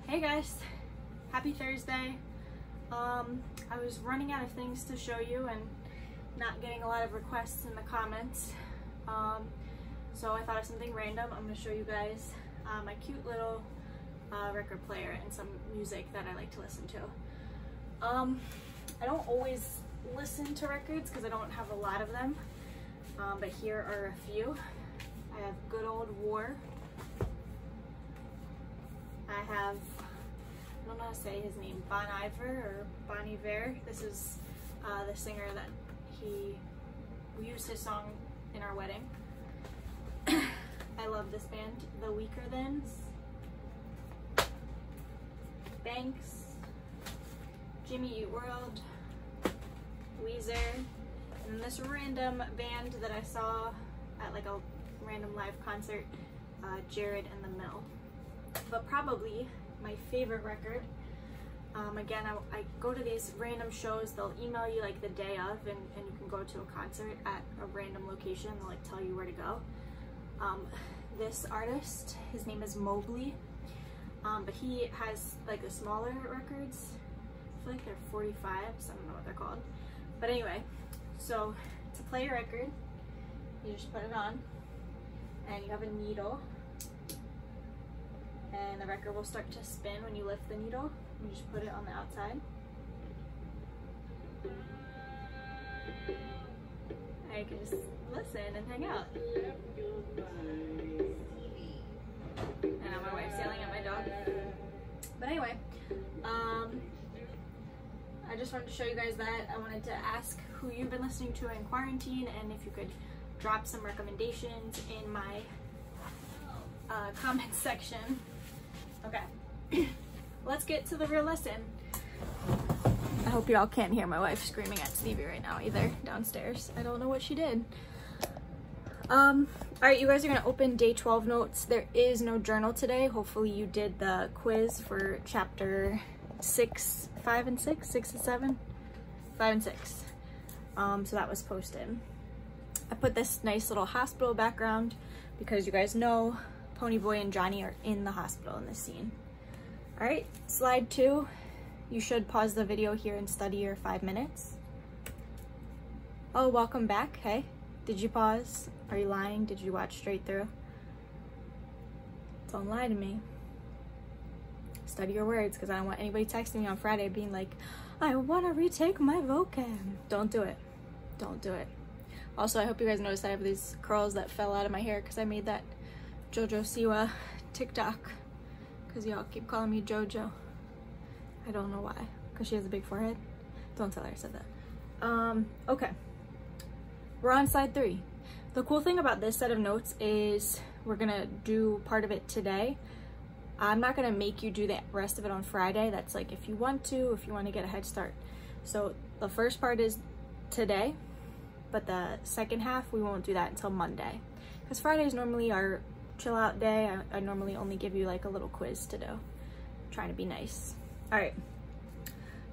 Hey guys, happy Thursday. I was running out of things to show you and not getting a lot of requests in the comments. So I thought of something random. I'm going to show you guys my cute little record player and some music that I like to listen to. I don't always listen to records because I don't have a lot of them, but here are a few. I have Good Old War. I have, I don't know how to say his name, Bon Iver or Bon Iver. This is the singer that we used his song in our wedding. I love this band, The Weaker Thans, Banks, Jimmy Eat World, Weezer, and this random band that I saw at like a random live concert, Jared and the Mill. But probably my favorite record, again, I go to these random shows. They'll email you like the day of, and you can go to a concert at a random location. They'll like tell you where to go. This artist, his name is Mobley, but he has like the smaller records. I feel like they're 45s, I don't know what they're called. But anyway, so to play a record, you just put it on, and you have a needle, and the record will start to spin when you lift the needle. You just put it on the outside. And you can just listen and hang out. And now my wife's yelling at my dog. But anyway, I just wanted to show you guys that. I wanted to ask who you've been listening to in quarantine, and if you could drop some recommendations in my comment section. Okay, let's get to the real lesson. I hope y'all can't hear my wife screaming at Stevie right now either, downstairs. I don't know what she did. Alright, you guys are gonna open day 12 notes. There is no journal today. Hopefully you did the quiz for chapter 6, 5 and 6, 6 and 7, 5 and 6. So that was posted. I put this nice little hospital background because you guys know Ponyboy and Johnny are in the hospital in this scene. All right, slide 2. You should pause the video here and study your 5 minutes. Oh, welcome back. Hey, did you pause? Are you lying? Did you watch straight through? Don't lie to me. Study your words, because I don't want anybody texting me on Friday being like, I want to retake my vocab. Don't do it. Don't do it. Also, I hope you guys noticed I have these curls that fell out of my hair because I made that Jojo Siwa TikTok, because y'all keep calling me Jojo. I don't know why, because she has a big forehead. Don't tell her I said that. Okay, we're on slide 3. The cool thing about this set of notes is we're gonna do part of it today. I'm not gonna make you do the rest of it on Friday. That's like if you want to get a head start. So the first part is today, but the second half we won't do that until Monday, because Friday is normally our chill out day. I normally only give you like a little quiz to do. I'm trying to be nice. All right,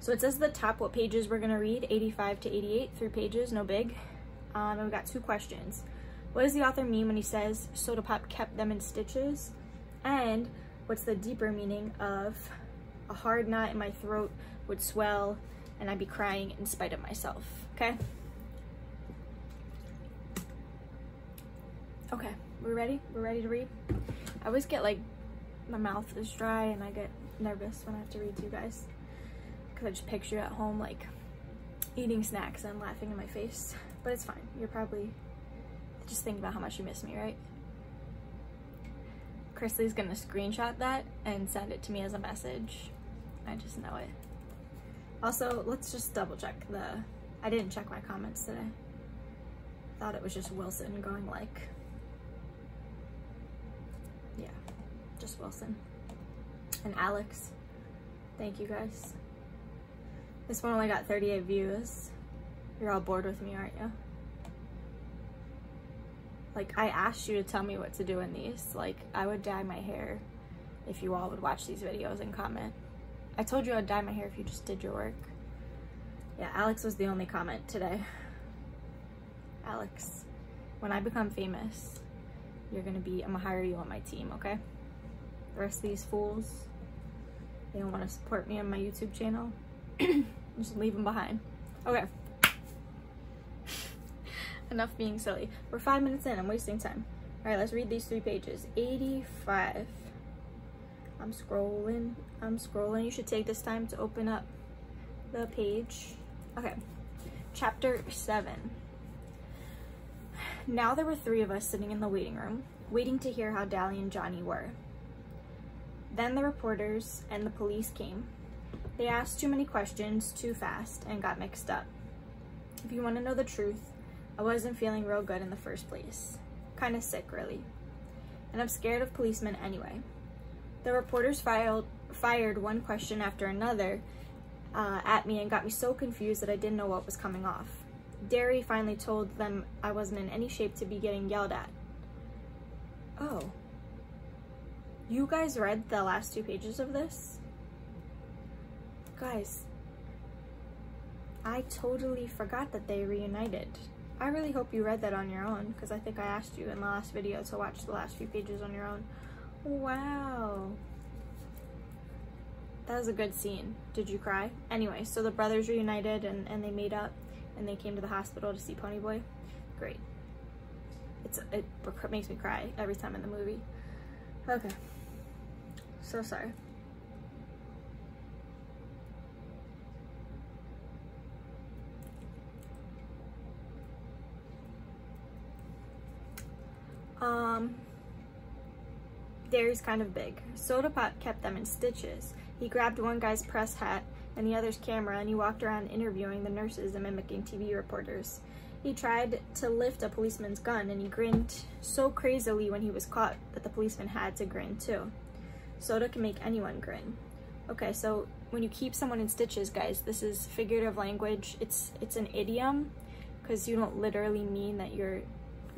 so it says at the top what pages we're gonna read, 85 to 88, 3 pages, no big. And we got 2 questions. What does the author mean when he says Soda Pop kept them in stitches? And what's the deeper meaning of a hard knot in my throat would swell and I'd be crying in spite of myself? Okay. Okay, we're ready? We're ready to read? I always get like, my mouth is dry and I get nervous when I have to read to you guys, because I just picture you at home like eating snacks and laughing in my face. But it's fine. You're probably just thinking about how much you miss me, right? Chrisley's gonna screenshot that and send it to me as a message. I just know it. Also, let's just double check I didn't check my comments today. Thought it was just Wilson going like, yeah, just Wilson. And Alex, thank you guys. This one only got 38 views. You're all bored with me, aren't you? Like, I asked you to tell me what to do in these. Like, I would dye my hair if you all would watch these videos and comment. I told you I'd dye my hair if you just did your work. Yeah, Alex was the only comment today. Alex, when I become famous, I'm gonna hire you on my team, okay? The rest of these fools, They don't want to support me on my YouTube channel. Just leave them behind. Okay. Enough being silly. We're 5 minutes in. I'm wasting time. All right, let's read these 3 pages. 85. I'm scrolling. You should take this time to open up the page. Okay. Chapter 7. Now there were 3 of us sitting in the waiting room, waiting to hear how Dally and Johnny were. Then the reporters and the police came. They asked too many questions too fast and got mixed up. If you want to know the truth, I wasn't feeling real good in the first place. Kind of sick, really. And I'm scared of policemen anyway. The reporters fired one question after another at me and got me so confused that I didn't know what was coming off. Derry finally told them I wasn't in any shape to be getting yelled at. Oh. You guys read the last 2 pages of this? Guys, I totally forgot that they reunited. I really hope you read that on your own, because I think I asked you in the last video to watch the last few pages on your own. Wow. That was a good scene. Did you cry? Anyway, so the brothers reunited and they made up and they came to the hospital to see Ponyboy. Great. It makes me cry every time in the movie. Okay. So sorry. Derry's kind of big. Soda Pop kept them in stitches. He grabbed one guy's press hat and the other's camera and he walked around interviewing the nurses and mimicking TV reporters. He tried to lift a policeman's gun and he grinned so crazily when he was caught that the policeman had to grin too. Soda can make anyone grin. Okay, so when you keep someone in stitches, guys, this is figurative language. It's an idiom because you don't literally mean that you're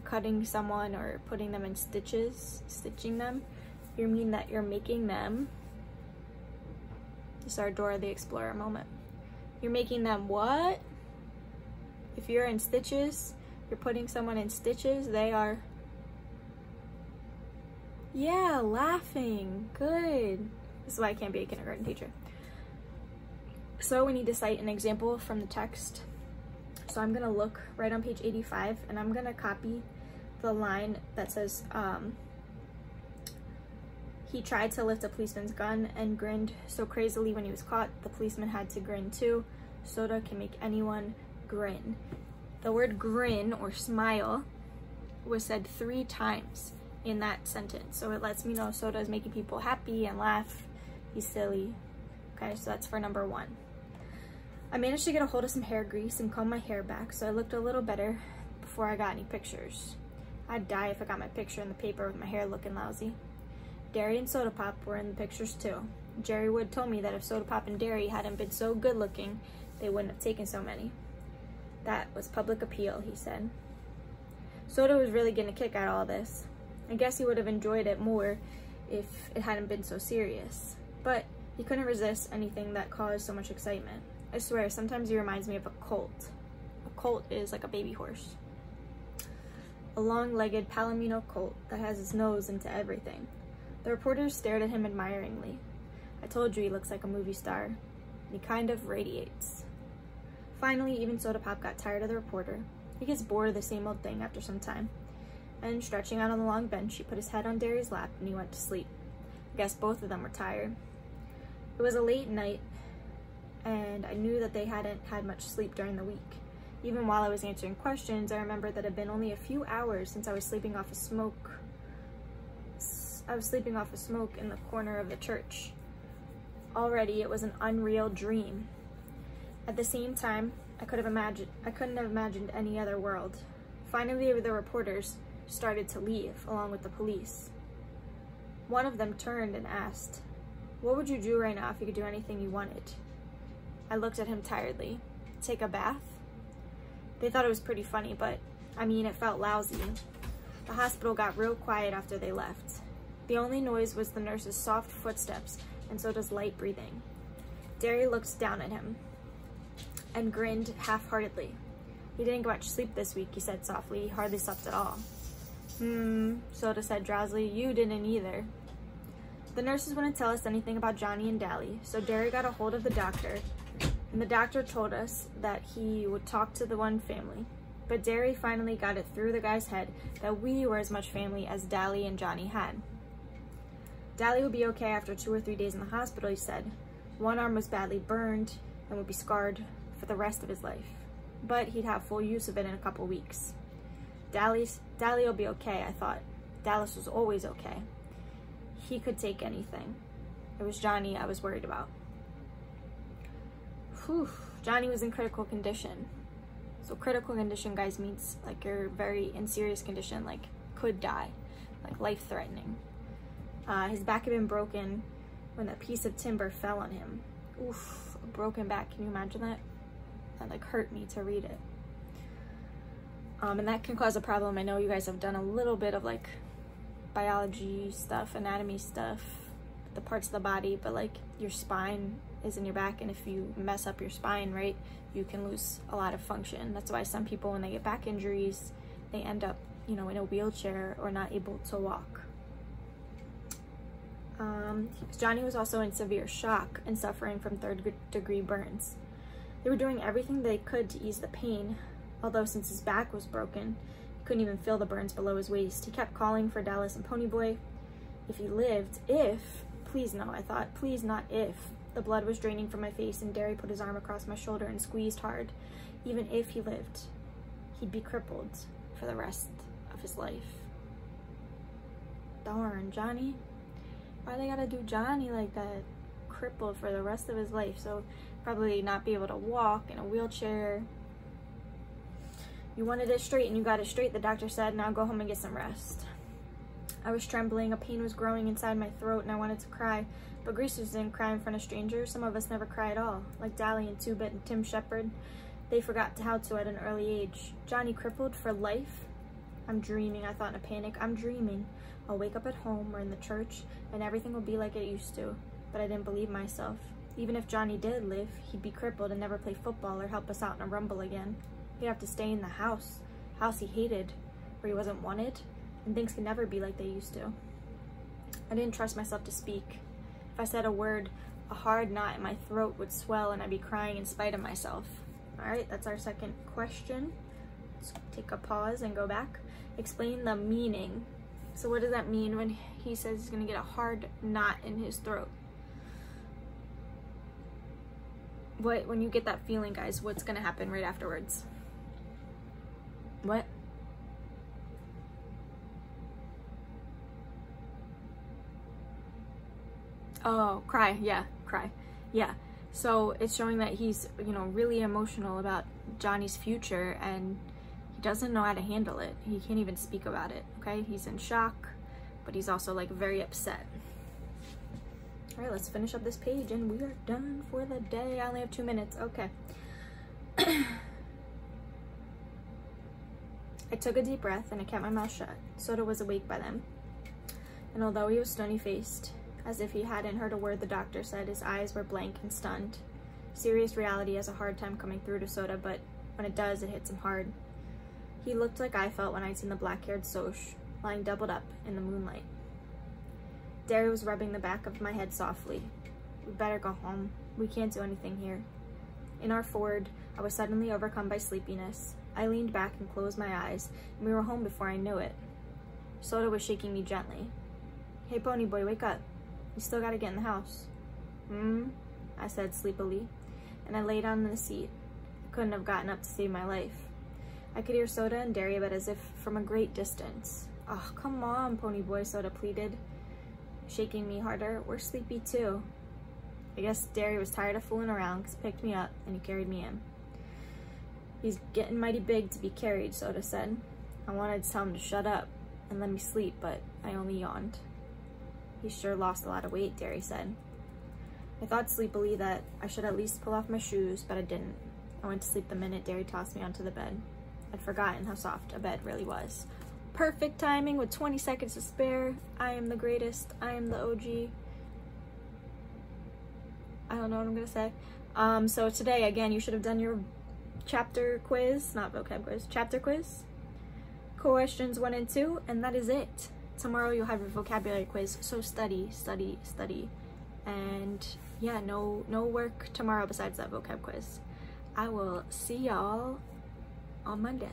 cutting someone or putting them in stitches, stitching them. You mean that you're making them, this is our Dora the Explorer moment. You're making them what? If you're in stitches, you're putting someone in stitches, they are, yeah, laughing. Good. This is why I can't be a kindergarten teacher. So we need to cite an example from the text. So I'm gonna look right on page 85 and I'm gonna copy the line that says, he tried to lift a policeman's gun and grinned so crazily when he was caught, the policeman had to grin too. Soda can make anyone grin. The word grin or smile was said 3 times in that sentence. So it lets me know Soda is making people happy and laugh. He's silly. Okay, so that's for number 1. I managed to get a hold of some hair grease and comb my hair back so I looked a little better before I got any pictures. I'd die if I got my picture in the paper with my hair looking lousy. Derry and Soda Pop were in the pictures too. Jerry Wood told me that if Soda Pop and Derry hadn't been so good looking, they wouldn't have taken so many. That was public appeal, he said. Soda was really getting a kick out of all this. I guess he would have enjoyed it more if it hadn't been so serious. But he couldn't resist anything that caused so much excitement. I swear, sometimes he reminds me of a colt. A colt is like a baby horse. A long-legged Palomino colt that has his nose into everything. The reporters stared at him admiringly. I told you he looks like a movie star. He kind of radiates. Finally, even Soda Pop got tired of the reporter. He gets bored of the same old thing after some time. And stretching out on the long bench, he put his head on Derry's lap and he went to sleep. I guess both of them were tired. It was a late night, and I knew that they hadn't had much sleep during the week. Even while I was answering questions, I remembered that it had been only a few hours since I was sleeping off of smoke. In the corner of the church. Already, it was an unreal dream. At the same time, I couldn't have imagined any other world. Finally, the reporters started to leave, along with the police. One of them turned and asked, "What would you do right now if you could do anything you wanted?" I looked at him tiredly. Take a bath? They thought it was pretty funny, but I mean, it felt lousy. The hospital got real quiet after they left. The only noise was the nurse's soft footsteps and Soda's light breathing. Derry looked down at him and grinned half-heartedly. He didn't get much sleep this week, he said softly. He hardly slept at all. Soda said drowsily. You didn't either. The nurses wouldn't tell us anything about Johnny and Dally, so Derry got a hold of the doctor, and the doctor told us that he would talk to the one family. But Derry finally got it through the guy's head that we were as much family as Dally and Johnny had. Dally would be okay after 2 or 3 days in the hospital, he said. One arm was badly burned and would be scarred for the rest of his life, but he'd have full use of it in a couple weeks. Dally will be okay, I thought. Dallas was always okay. He could take anything. It was Johnny I was worried about. Whew. Johnny was in critical condition. So critical condition, guys, means like you're very in serious condition, like could die, like life-threatening. His back had been broken when a piece of timber fell on him. Oof, a broken back, can you imagine that? That like hurt me to read it. And that can cause a problem. I know you guys have done a little bit of like biology stuff, anatomy stuff, the parts of the body, but like your spine is in your back, and if you mess up your spine, right, you can lose a lot of function. That's why some people, when they get back injuries, they end up, you know, in a wheelchair or not able to walk. Johnny was also in severe shock and suffering from 3rd-degree burns. They were doing everything they could to ease the pain, although since his back was broken, he couldn't even feel the burns below his waist. He kept calling for Dallas and Ponyboy. If he lived, please no, I thought, please not if. The blood was draining from my face, and Derry put his arm across my shoulder and squeezed hard. Even if he lived, he'd be crippled for the rest of his life. Darn, Johnny. Why they gotta do Johnny like that? Crippled for the rest of his life, so probably not be able to walk, in a wheelchair. You wanted it straight and you got it straight, the doctor said. Now go home and get some rest. I was trembling, a pain was growing inside my throat, and I wanted to cry. But Greasers didn't cry in front of strangers. Some of us never cry at all. Like Dally and Two-Bit and Tim Shepard, they forgot how to at an early age. Johnny crippled for life? I'm dreaming, I thought in a panic. I'm dreaming. I'll wake up at home or in the church, and everything will be like it used to. But I didn't believe myself. Even if Johnny did live, he'd be crippled and never play football or help us out in a rumble again. He'd have to stay in the house he hated, where he wasn't wanted, and things could never be like they used to. I didn't trust myself to speak. If I said a word, a hard knot in my throat would swell and I'd be crying in spite of myself. All right, that's our second question. Let's take a pause and go back. Explain the meaning. So what does that mean when he says he's gonna get a hard knot in his throat? When you get that feeling, guys, what's gonna happen right afterwards? What? Oh, cry. Yeah, cry. Yeah. So it's showing that he's, you know, really emotional about Johnny's future, and he doesn't know how to handle it. He can't even speak about it, okay? He's in shock, but he's also like very upset. All right, let's finish up this page and we are done for the day. I only have 2 minutes. Okay. I took a deep breath and I kept my mouth shut. Soda was awake by then. And although he was stony-faced, as if he hadn't heard a word the doctor said, his eyes were blank and stunned. Serious reality has a hard time coming through to Soda, but when it does, it hits him hard. He looked like I felt when I'd seen the black-haired Soch, lying doubled up in the moonlight. Derry was rubbing the back of my head softly. We'd better go home. We can't do anything here. In our Ford, I was suddenly overcome by sleepiness. I leaned back and closed my eyes, and we were home before I knew it. Soda was shaking me gently. Hey, Ponyboy, wake up. You still gotta get in the house. I said sleepily, and I lay down in the seat. I couldn't have gotten up to save my life. I could hear Soda and Derry, but as if from a great distance. Oh, come on, Ponyboy, Soda pleaded, shaking me harder. We're sleepy too. I guess Derry was tired of fooling around because he picked me up and he carried me in. He's getting mighty big to be carried, Soda said. I wanted to tell him to shut up and let me sleep, but I only yawned. He sure lost a lot of weight, Derry said. I thought sleepily that I should at least pull off my shoes, but I didn't. I went to sleep the minute Derry tossed me onto the bed. I'd forgotten how soft a bed really was. Perfect timing with 20 seconds to spare. I am the greatest. I am the OG. I don't know what I'm gonna say. So today, again, you should have done your chapter quiz, not vocab quiz, chapter quiz. Questions 1 and 2, and that is it. tomorrow you'll have your vocabulary quiz, so study, study, study. And yeah, no work tomorrow besides that vocab quiz. I will see y'all on Monday.